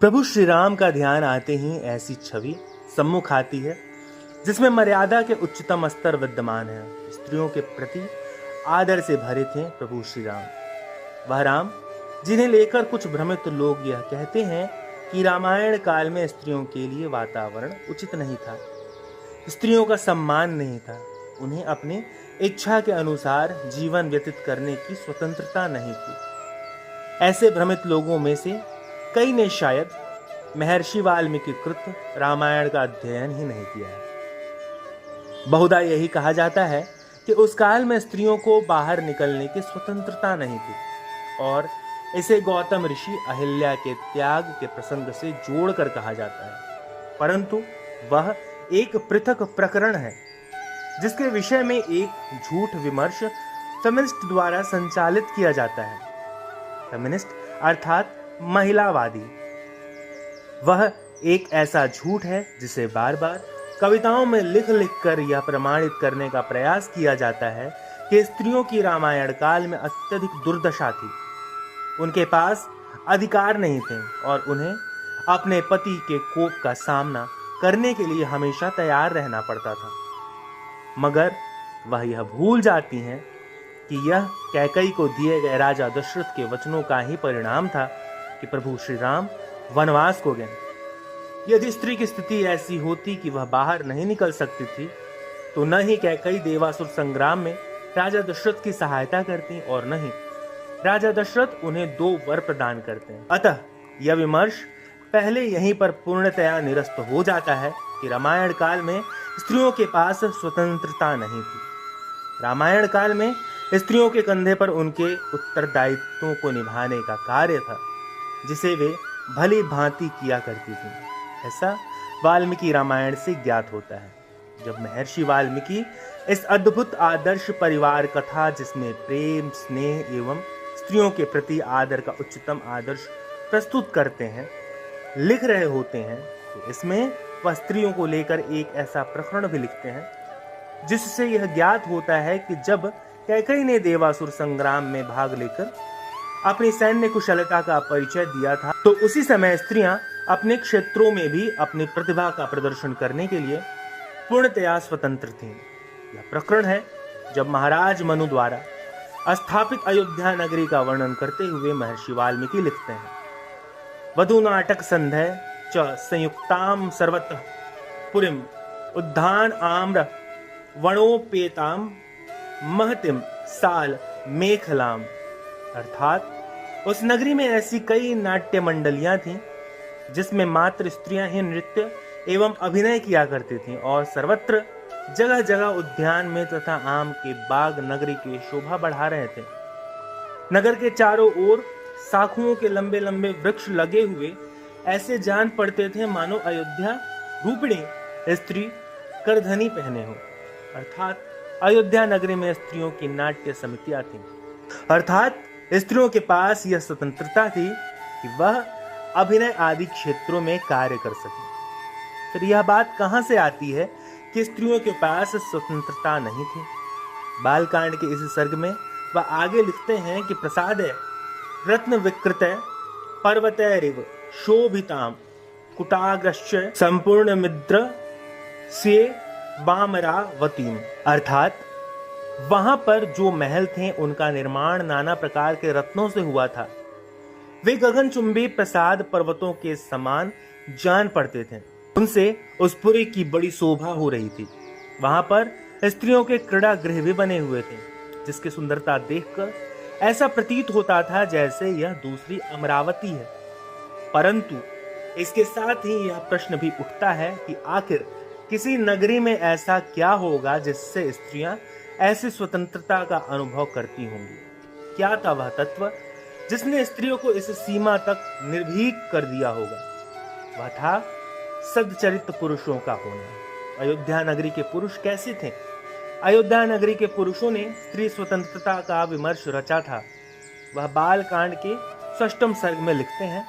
प्रभु श्री राम का ध्यान आते ही ऐसी छवि सम्मुख आती है जिसमें मर्यादा के उच्चतम स्तर विद्यमान है। स्त्रियों के प्रति आदर से भरे थे प्रभु श्री राम, वह राम जिन्हें लेकर कुछ भ्रमित लोग यह कहते हैं कि रामायण काल में स्त्रियों के लिए वातावरण उचित नहीं था, स्त्रियों का सम्मान नहीं था, उन्हें अपनी इच्छा के अनुसार जीवन व्यतीत करने की स्वतंत्रता नहीं थी। ऐसे भ्रमित लोगों में से कई ने शायद महर्षि वाल्मीकि कृत रामायण का अध्ययन ही नहीं किया है। बहुधा यही कहा जाता है कि उस काल में स्त्रियों को बाहर निकलने की स्वतंत्रता नहीं थी और इसे गौतम ऋषि अहिल्या के त्याग के प्रसंग से जोड़कर कहा जाता है, परंतु वह एक पृथक प्रकरण है जिसके विषय में एक झूठ विमर्श फेमिनिस्ट द्वारा संचालित किया जाता है। फेमिनिस्ट अर्थात महिलावादी, वह एक ऐसा झूठ है जिसे बार बार कविताओं में लिख लिख कर यह प्रमाणित करने का प्रयास किया जाता है कि स्त्रियों की रामायण काल में अत्यधिक दुर्दशा थी, उनके पास अधिकार नहीं थे और उन्हें अपने पति के कोप का सामना करने के लिए हमेशा तैयार रहना पड़ता था। मगर वह यह भूल जाती हैं कि यह कैकई को दिए गए राजा दशरथ के वचनों का ही परिणाम था कि प्रभु श्री राम वनवास को गए। यदि स्त्री की स्थिति ऐसी होती कि वह बाहर नहीं निकल सकती थी, तो न ही कैकई देवासुर संग्राम में राजा दशरथ की सहायता करती और न ही राजा दशरथ उन्हें 2 वर प्रदान करते हैं। अतः यह विमर्श पहले यहीं पर पूर्णतया निरस्त हो जाता है कि रामायण काल में स्त्रियों के पास स्वतंत्रता नहीं थी। रामायण काल में स्त्रियों के कंधे पर उनके उत्तरदायित्वों को निभाने का कार्य था जिसे वे भली भांति किया करती थी। ऐसा वाल्मीकि रामायण से ज्ञात होता है। जब महर्षि वाल्मीकि इस अद्भुत आदर्श परिवार कथा, जिसमें प्रेम, स्नेह एवं स्त्रियों के प्रति आदर का उच्चतम आदर्श प्रस्तुत करते हैं, लिख रहे होते हैं, तो इसमें वह स्त्रियों को लेकर एक ऐसा प्रकरण भी लिखते हैं जिससे यह ज्ञात होता है कि जब कैकई ने देवासुर संग्राम में भाग लेकर अपनी सैन्य कुशलता का परिचय दिया था, तो उसी समय स्त्रियां अपने क्षेत्रों में भी अपनी प्रतिभा का प्रदर्शन करने के लिए पूर्णतया स्वतंत्र थीं। यह प्रकरण है जब महाराज मनु द्वारा स्थापित अयोध्या नगरी का वर्णन करते हुए महर्षि वाल्मीकि लिखते हैं, वधु नाटक संध्य च संयुक्ताम सर्वतः पुरीम उद्धान आम्र वणोपेताम महतिम साल मेखलाम। अर्थात उस नगरी में ऐसी कई नाट्य मंडलियां थीं जिसमें मात्र स्त्रियां ही नृत्य एवं अभिनय किया करती थीं और सर्वत्र जगह जगह उद्यान में तथा आम के बाग नगरी की शोभा बढ़ा रहे थे। नगर के चारों ओर शाखुओं के लंबे लंबे वृक्ष लगे हुए ऐसे जान पड़ते थे मानो अयोध्या रूपिणी स्त्री करधनी पहने हो। अर्थात अयोध्या नगरी में स्त्रियों की नाट्य समितियां थीं। अर्थात स्त्रियों के पास यह स्वतंत्रता थी कि वह अभिनय आदि क्षेत्रों में कार्य कर सकें। फिर यह बात कहां से आती है कि स्त्रियों के पास स्वतंत्रता नहीं थी? बालकांड के इस सर्ग में वह आगे लिखते हैं कि प्रसादे रत्न विकृत पर्वतैरिव शोभिताम कुटाग्रश्च संपूर्ण मिद्र से वामरावतीम। अर्थात वहां पर जो महल थे उनका निर्माण नाना प्रकार के रत्नों से हुआ था। वे गगनचुंबी प्रसाद पर्वतों के समान जान पड़ते थे, उनसे उस पुरी की बड़ी शोभा हो रही थी। वहां पर स्त्रियों के क्रीड़ा गृह भी बने हुए थे जिसकी सुंदरता देखकर ऐसा प्रतीत होता था जैसे यह दूसरी अमरावती है। परंतु इसके साथ ही यह प्रश्न भी उठता है कि आखिर किसी नगरी में ऐसा क्या होगा जिससे स्त्रियां ऐसी स्वतंत्रता का अनुभव करती होंगी? क्या था वह तत्व जिसने स्त्रियों को इस सीमा तक निर्भीक कर दिया होगा? वह था सदचरित पुरुषों का होना। अयोध्या नगरी के पुरुष कैसे थे? अयोध्या नगरी के पुरुषों ने स्त्री स्वतंत्रता का विमर्श रचा था। वह बालकांड के 6वें सर्ग में लिखते हैं,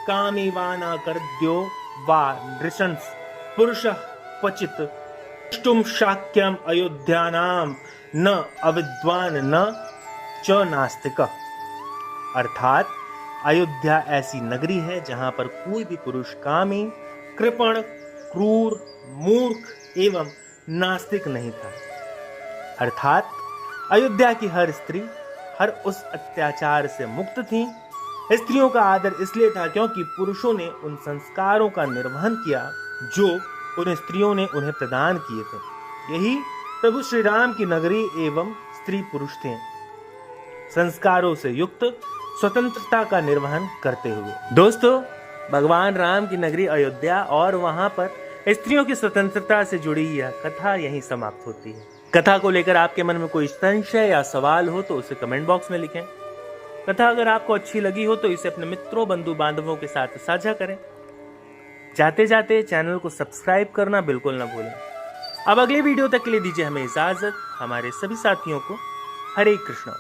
कामी वाना करद्यो वा नृशंस पुरुष क्वचित तुम शाक्यम अयोध्यानाम न अविद्वान न च नास्तिक। अर्थात अयोध्या ऐसी नगरी है जहां पर कोई भी पुरुष कामी, कृपण, क्रूर, मूर्ख एवं नास्तिक नहीं था। अर्थात अयोध्या की हर स्त्री हर उस अत्याचार से मुक्त थी। स्त्रियों का आदर इसलिए था क्योंकि पुरुषों ने उन संस्कारों का निर्वहन किया जो उन स्त्रियों ने उन्हें प्रदान किए थे। यही प्रभु श्री राम की नगरी एवं स्त्री पुरुष थे, संस्कारों से युक्त स्वतंत्रता का निर्वहन करते हुए। दोस्तों, भगवान राम की नगरी अयोध्या और वहां पर स्त्रियों की स्वतंत्रता से जुड़ी यह कथा यहीं समाप्त होती है। कथा को लेकर आपके मन में कोई संशय या सवाल हो तो उसे कमेंट बॉक्स में लिखें। कथा अगर आपको अच्छी लगी हो तो इसे अपने मित्रों, बंधु बांधवों के साथ साझा करें। जाते जाते चैनल को सब्सक्राइब करना बिल्कुल ना भूलें। अब अगले वीडियो तक के लिए दीजिए हमें इजाजत। हमारे सभी साथियों को हरे कृष्णा।